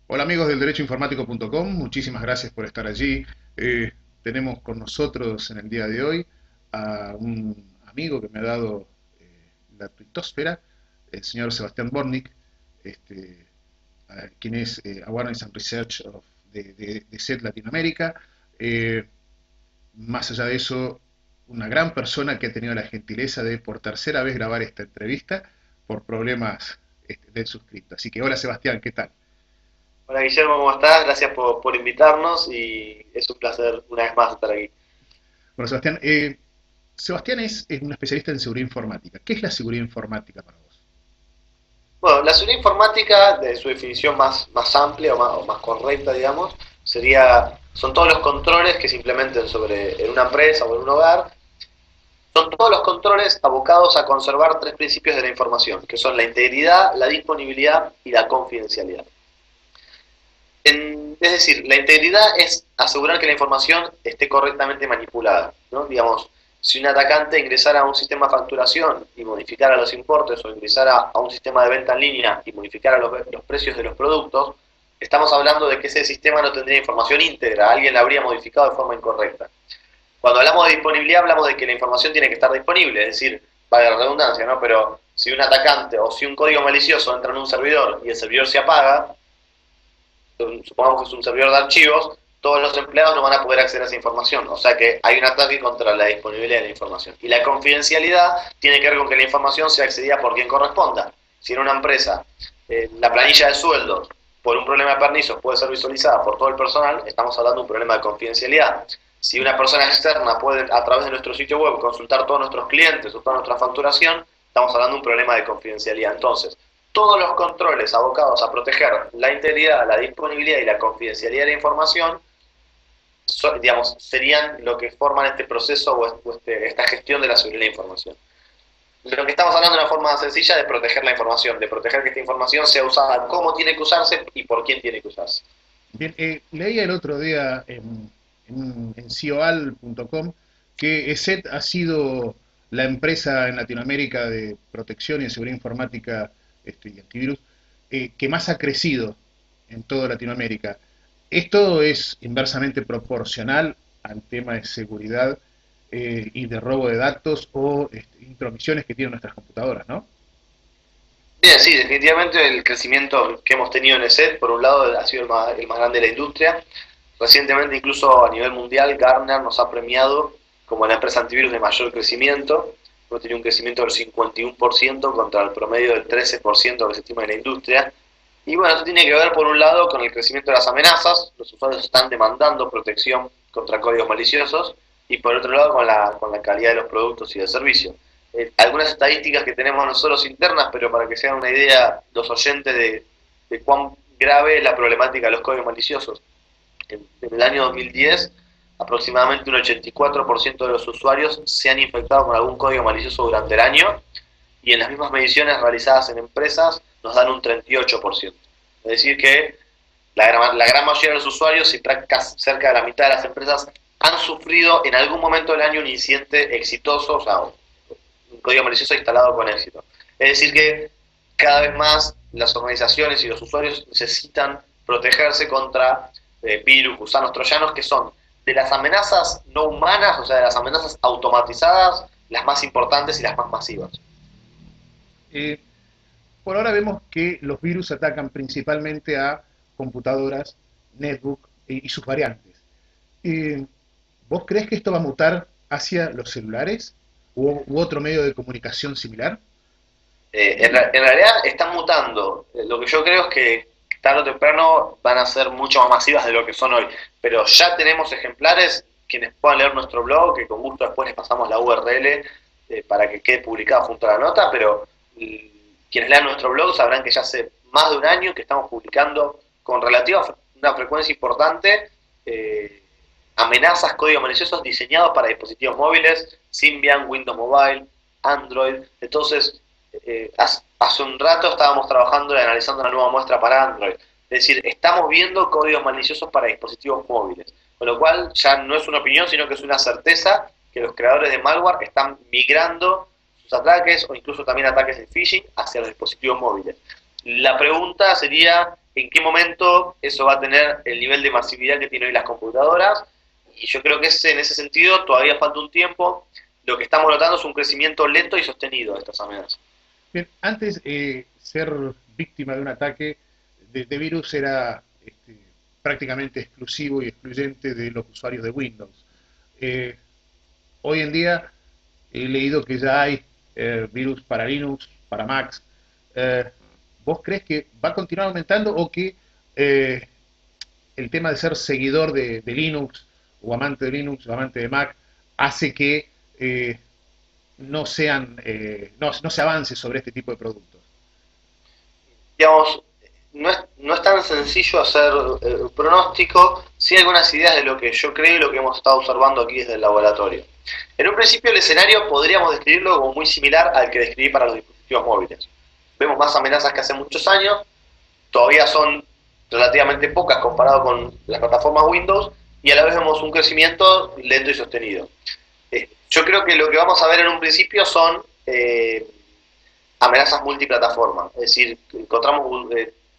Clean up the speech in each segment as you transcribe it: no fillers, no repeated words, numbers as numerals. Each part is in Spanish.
Hola amigos del derechoinformático.com, muchísimas gracias por estar allí. Tenemos con nosotros en el día de hoy a un amigo que me ha dado la tuitósfera, el señor Sebastián Bornik, este, quien es Awareness and Research de SET Latinoamérica. Eh, Más allá de eso, una gran persona que ha tenido la gentileza de por tercera vez grabar esta entrevista por problemas del suscripto. Así que hola Sebastián, ¿qué tal? Hola Guillermo, ¿cómo estás? Gracias por invitarnos y es un placer una vez más estar aquí. Bueno, Sebastián, Sebastián es un especialista en seguridad informática. ¿Qué es la seguridad informática para vos? Bueno, la seguridad informática, de su definición más amplia o más correcta, digamos, son todos los controles que se implementen en una empresa o en un hogar. Son todos los controles abocados a conservar tres principios de la información, que son la integridad, la disponibilidad y la confidencialidad. Es decir, la integridad es asegurar que la información esté correctamente manipulada, ¿no? Digamos, si un atacante ingresara a un sistema de facturación y modificara los importes o ingresara a un sistema de venta en línea y modificara los precios de los productos, estamos hablando de que ese sistema no tendría información íntegra, alguien la habría modificado de forma incorrecta. Cuando hablamos de disponibilidad, hablamos de que la información tiene que estar disponible, es decir, vale la redundancia, ¿no? Pero si un atacante o si un código malicioso entra en un servidor y el servidor se apaga, supongamos que es un servidor de archivos, todos los empleados no van a poder acceder a esa información. O sea que hay un ataque contra la disponibilidad de la información. Y la confidencialidad tiene que ver con que la información sea accedida por quien corresponda. Si en una empresa la planilla de sueldos por un problema de permisos puede ser visualizada por todo el personal, estamos hablando de un problema de confidencialidad. Si una persona externa puede a través de nuestro sitio web consultar todos nuestros clientes o toda nuestra facturación, estamos hablando de un problema de confidencialidad. Entonces, todos los controles abocados a proteger la integridad, la disponibilidad y la confidencialidad de la información, digamos, serían lo que forman este proceso esta gestión de la seguridad de la información. Lo que estamos hablando de una forma sencilla de proteger la información, de proteger que esta información sea usada como tiene que usarse y por quién tiene que usarse. Bien, leía el otro día en CIOAL.com que ESET ha sido la empresa en Latinoamérica de protección y de seguridad informática y antivirus que más ha crecido en toda Latinoamérica. Esto es inversamente proporcional al tema de seguridad y de robo de datos o intromisiones que tienen nuestras computadoras, ¿no? Bien, sí, definitivamente el crecimiento que hemos tenido en ESET, por un lado, ha sido el más grande de la industria. Recientemente, incluso a nivel mundial, Gartner nos ha premiado como la empresa antivirus de mayor crecimiento. Hemos tenido un crecimiento del 51% contra el promedio del 13% que se estima en la industria. Y bueno, esto tiene que ver, por un lado, con el crecimiento de las amenazas. Los usuarios están demandando protección contra códigos maliciosos. Y por otro lado, con la calidad de los productos y del servicio. Algunas estadísticas que tenemos nosotros internas, pero para que se hagan una idea los oyentes de cuán grave es la problemática de los códigos maliciosos. En el año 2010, aproximadamente un 84% de los usuarios se han infectado con algún código malicioso durante el año, y en las mismas mediciones realizadas en empresas nos dan un 38%. Es decir que la gran mayoría de los usuarios y cerca de la mitad de las empresas han sufrido en algún momento del año un incidente exitoso, o sea, un código malicioso instalado con éxito. Es decir que cada vez más las organizaciones y los usuarios necesitan protegerse contra virus, gusanos troyanos, que son de las amenazas no humanas, o sea, de las amenazas automatizadas, las más importantes y las más masivas. Eh, por ahora vemos que los virus atacan principalmente a computadoras, netbook y sus variantes. Eh, ¿Vos crees que esto va a mutar hacia los celulares u otro medio de comunicación similar? En realidad están mutando. Lo que yo creo es que tarde o temprano van a ser mucho más masivas de lo que son hoy. Pero ya tenemos ejemplares, quienes puedan leer nuestro blog, que con gusto después les pasamos la URL para que quede publicada junto a la nota, pero quienes lean nuestro blog sabrán que ya hace más de un año que estamos publicando con relativa una frecuencia importante amenazas, códigos maliciosos diseñados para dispositivos móviles, Symbian, Windows Mobile, Android. Entonces, hace un rato estábamos trabajando y analizando una nueva muestra para Android. Es decir, estamos viendo códigos maliciosos para dispositivos móviles. Con lo cual, ya no es una opinión, sino que es una certeza que los creadores de malware están migrando sus ataques o incluso también ataques de phishing hacia los dispositivos móviles. La pregunta sería, ¿en qué momento eso va a tener el nivel de masividad que tienen hoy las computadoras? Y yo creo que en ese sentido todavía falta un tiempo. Lo que estamos notando es un crecimiento lento y sostenido de estas amenazas. Bien, antes ser víctima de un ataque de virus era prácticamente exclusivo y excluyente de los usuarios de Windows. Eh, Hoy en día he leído que ya hay virus para Linux, para Mac. Eh, ¿Vos crees que va a continuar aumentando o que eh, el tema de ser seguidor de Linux o amante de Linux o amante de Mac hace que no se avance sobre este tipo de productos? Digamos, no es tan sencillo hacer pronóstico, sí hay algunas ideas de lo que yo creo y lo que hemos estado observando aquí desde el laboratorio. En un principio el escenario podríamos describirlo como muy similar al que describí para los dispositivos móviles. Vemos más amenazas que hace muchos años, todavía son relativamente pocas comparado con las plataformas Windows, y a la vez vemos un crecimiento lento y sostenido. Yo creo que lo que vamos a ver en un principio son amenazas multiplataforma, es decir, encontramos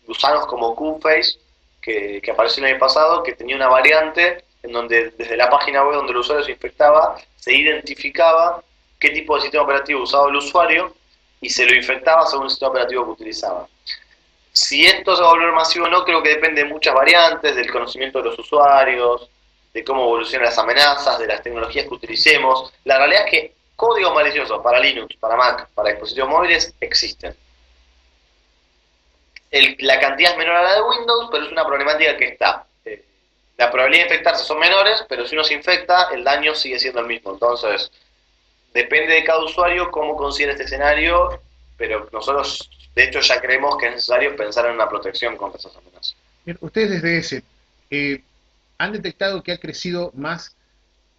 gusanos como Qface, que apareció el año pasado, que tenía una variante en donde desde la página web donde el usuario se infectaba, se identificaba qué tipo de sistema operativo usaba el usuario y se lo infectaba según el sistema operativo que utilizaba. Si esto se va a volver masivo o no, creo que depende de muchas variantes, del conocimiento de los usuarios, de cómo evolucionan las amenazas, de las tecnologías que utilicemos. La realidad es que códigos maliciosos para Linux, para Mac, para dispositivos móviles existen. La cantidad es menor a la de Windows, pero es una problemática que está. La probabilidad de infectarse son menores, pero si uno se infecta, el daño sigue siendo el mismo. Entonces, depende de cada usuario cómo considera este escenario, pero nosotros, de hecho, ya creemos que es necesario pensar en una protección contra esas amenazas. Bien, ustedes desde ese han detectado que ha crecido más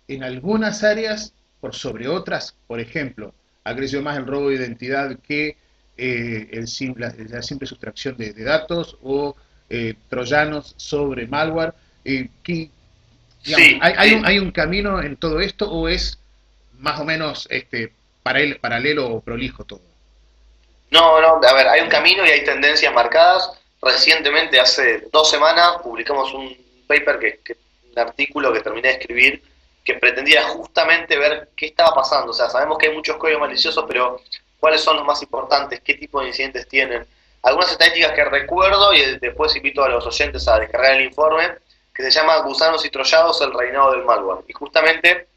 en algunas áreas por sobre otras. Por ejemplo, ha crecido más el robo de identidad que la simple sustracción de datos o troyanos sobre malware. Digamos, Sí, hay un camino en todo esto o es más o menos paralelo o prolijo todo? no, a ver, hay un camino y hay tendencias marcadas. Recientemente, hace 2 semanas, publicamos un paper, un artículo que terminé de escribir, que pretendía justamente ver qué estaba pasando. O sea, sabemos que hay muchos códigos maliciosos, pero ¿cuáles son los más importantes? ¿Qué tipo de incidentes tienen? Algunas estadísticas que recuerdo, y después invito a los oyentes a descargar el informe, que se llama Gusanos y Troyados, el reinado del malware. Y justamente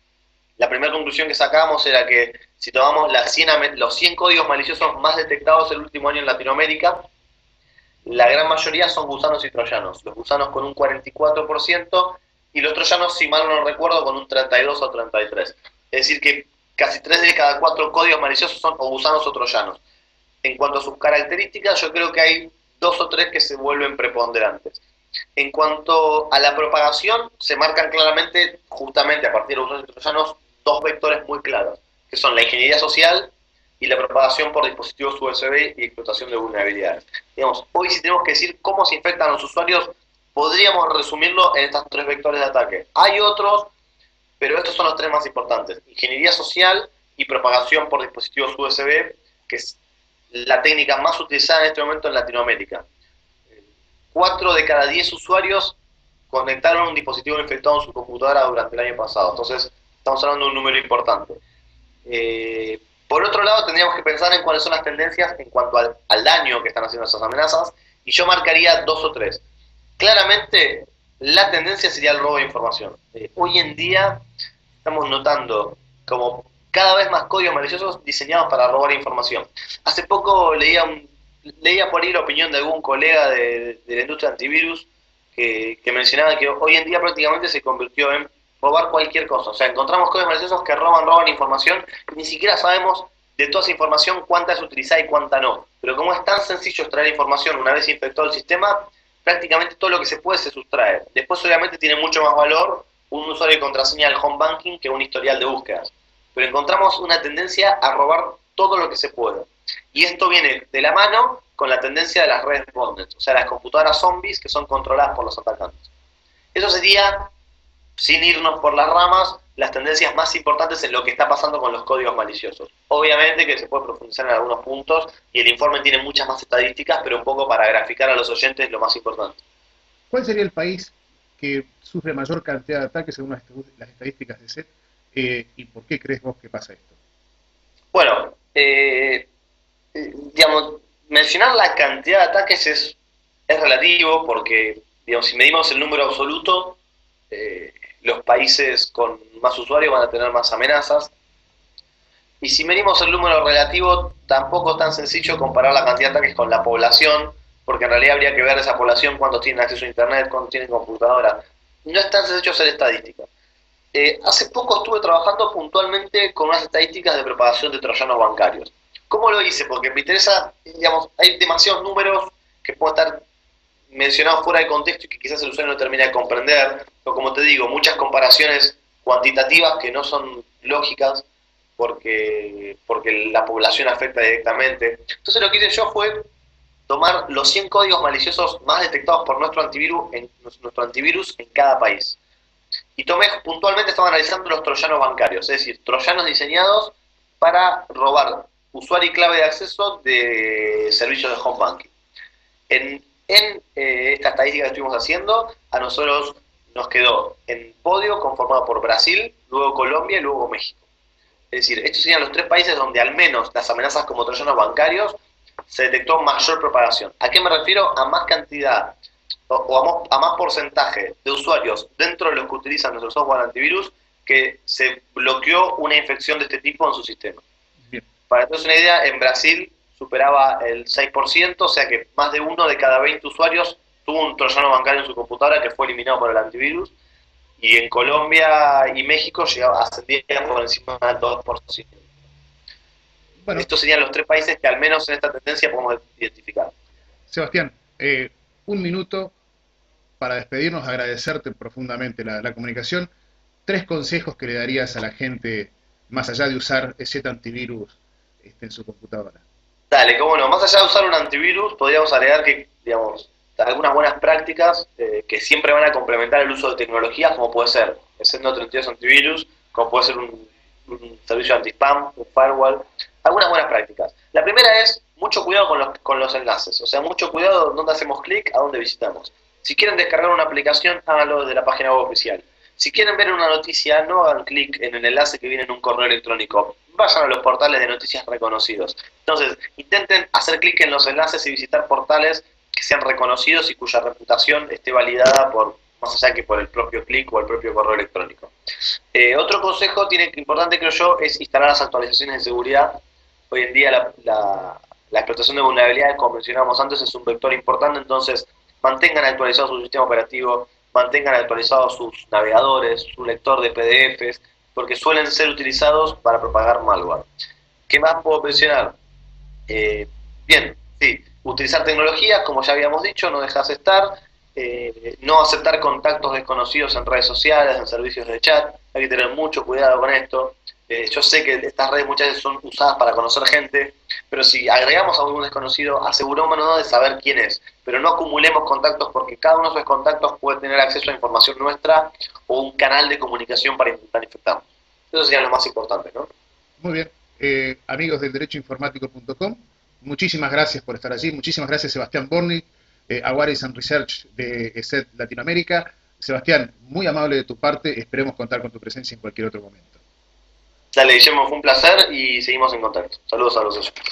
la primera conclusión que sacamos era que si tomamos los 100 códigos maliciosos más detectados el último año en Latinoamérica, la gran mayoría son gusanos y troyanos. Los gusanos con un 44% y los troyanos, si mal no recuerdo, con un 32 o 33%. Es decir que casi 3 de cada 4 códigos maliciosos son o gusanos o troyanos. En cuanto a sus características, yo creo que hay 2 o 3 que se vuelven preponderantes. En cuanto a la propagación, se marcan claramente, justamente a partir de los gusanos y troyanos, 2 vectores muy claros, que son la ingeniería social y la propagación por dispositivos USB y explotación de vulnerabilidades. Digamos, hoy si tenemos que decir cómo se infectan los usuarios, podríamos resumirlo en estos 3 vectores de ataque. Hay otros, pero estos son los 3 más importantes. Ingeniería social y propagación por dispositivos USB, que es la técnica más utilizada en este momento en Latinoamérica. 4 de cada 10 usuarios conectaron un dispositivo infectado en su computadora durante el año pasado. Entonces, estamos hablando de un número importante. Por otro lado, tendríamos que pensar en cuáles son las tendencias en cuanto al daño que están haciendo esas amenazas, y yo marcaría 2 o 3. Claramente, la tendencia sería el robo de información. Hoy en día estamos notando como cada vez más códigos maliciosos diseñados para robar información. Hace poco leía por ahí la opinión de algún colega de la industria antivirus que mencionaba que hoy en día prácticamente se convirtió en robar cualquier cosa. O sea, encontramos códigos maliciosos que roban información y ni siquiera sabemos de toda esa información cuánta es utilizada y cuánta no. Pero como es tan sencillo extraer información una vez infectado el sistema, prácticamente todo lo que se puede se sustrae. Después obviamente tiene mucho más valor un usuario y contraseña del home banking que un historial de búsquedas. Pero encontramos una tendencia a robar todo lo que se puede. Y esto viene de la mano con la tendencia de las redes botnet, o sea, las computadoras zombies que son controladas por los atacantes. Eso sería, sin irnos por las ramas, las tendencias más importantes en lo que está pasando con los códigos maliciosos. Obviamente que se puede profundizar en algunos puntos y el informe tiene muchas más estadísticas, pero un poco para graficar a los oyentes lo más importante. ¿Cuál sería el país que sufre mayor cantidad de ataques según las estadísticas de SET? ¿Y por qué crees vos que pasa esto? Bueno, digamos, mencionar la cantidad de ataques es relativo porque, digamos, si medimos el número absoluto, los países con más usuarios van a tener más amenazas. Y si medimos el número relativo, tampoco es tan sencillo comparar la cantidad de ataques con la población, porque en realidad habría que ver esa población cuántos tienen acceso a Internet, cuántos tienen computadora. No es tan sencillo hacer estadísticas. Hace poco estuve trabajando puntualmente con unas estadísticas de propagación de troyanos bancarios. ¿Cómo lo hice? Porque me interesa, digamos, hay demasiados números que pueden estar mencionados fuera de contexto y que quizás el usuario no termina de comprender, o como te digo, muchas comparaciones cuantitativas que no son lógicas porque la población afecta directamente. Entonces lo que hice yo fue tomar los 100 códigos maliciosos más detectados por nuestro antivirus en cada país. Y tomé, puntualmente estaba analizando los troyanos bancarios, es decir, troyanos diseñados para robar usuario y clave de acceso de servicios de home banking. En esta estadística que estuvimos haciendo, a nosotros nos quedó en podio conformado por Brasil, luego Colombia y luego México. Es decir, estos serían los tres países donde al menos las amenazas como troyanos bancarios se detectó mayor propagación. ¿A qué me refiero? A más cantidad a más porcentaje de usuarios dentro de los que utilizan nuestro software antivirus que se bloqueó una infección de este tipo en su sistema. Bien. Para que te des una idea, en Brasil superaba el 6%, o sea que más de uno de cada 20 usuarios tuvo un troyano bancario en su computadora que fue eliminado por el antivirus, y en Colombia y México ascendía por encima del 2%. Bueno, estos serían los tres países que al menos en esta tendencia podemos identificar. Sebastián, un minuto para despedirnos, agradecerte profundamente la comunicación. 3 consejos que le darías a la gente, más allá de usar ese antivirus en su computadora. Dale, cómo no. Más allá de usar un antivirus, podríamos agregar que, digamos, algunas buenas prácticas que siempre van a complementar el uso de tecnologías, como puede ser el SET-No32 antivirus, como puede ser un servicio anti-spam, un firewall. Algunas buenas prácticas. La primera es mucho cuidado con los enlaces, o sea, mucho cuidado dónde hacemos clic, a dónde visitamos. Si quieren descargar una aplicación, háganlo desde la página web oficial. Si quieren ver una noticia, no hagan clic en el enlace que viene en un correo electrónico. Vayan a los portales de noticias reconocidos. Entonces, intenten hacer clic en los enlaces y visitar portales que sean reconocidos y cuya reputación esté validada por, más allá que por el propio clic o el propio correo electrónico. Otro consejo importante, creo yo, es instalar las actualizaciones de seguridad. Hoy en día la explotación de vulnerabilidades, como mencionábamos antes, es un vector importante, entonces mantengan actualizado su sistema operativo, mantengan actualizados sus navegadores, su lector de PDFs, porque suelen ser utilizados para propagar malware. ¿Qué más puedo mencionar? Bien, sí, utilizar tecnologías, como ya habíamos dicho, no dejarse estar, no aceptar contactos desconocidos en redes sociales, en servicios de chat, hay que tener mucho cuidado con esto. Yo sé que estas redes muchas veces son usadas para conocer gente, pero si agregamos a algún desconocido, asegurémonos de saber quién es, pero no acumulemos contactos porque cada uno de esos contactos puede tener acceso a información nuestra o un canal de comunicación para intentar infectarnos. Eso sería lo más importante, ¿no? Muy bien. Amigos del derechoinformático.com, muchísimas gracias por estar allí. Muchísimas gracias, Sebastián Bornit, Awaris and Research de ESET Latinoamérica. Sebastián, muy amable de tu parte, esperemos contar con tu presencia en cualquier otro momento. Dale, Guillermo, fue un placer y seguimos en contacto. Saludos a los oyentes.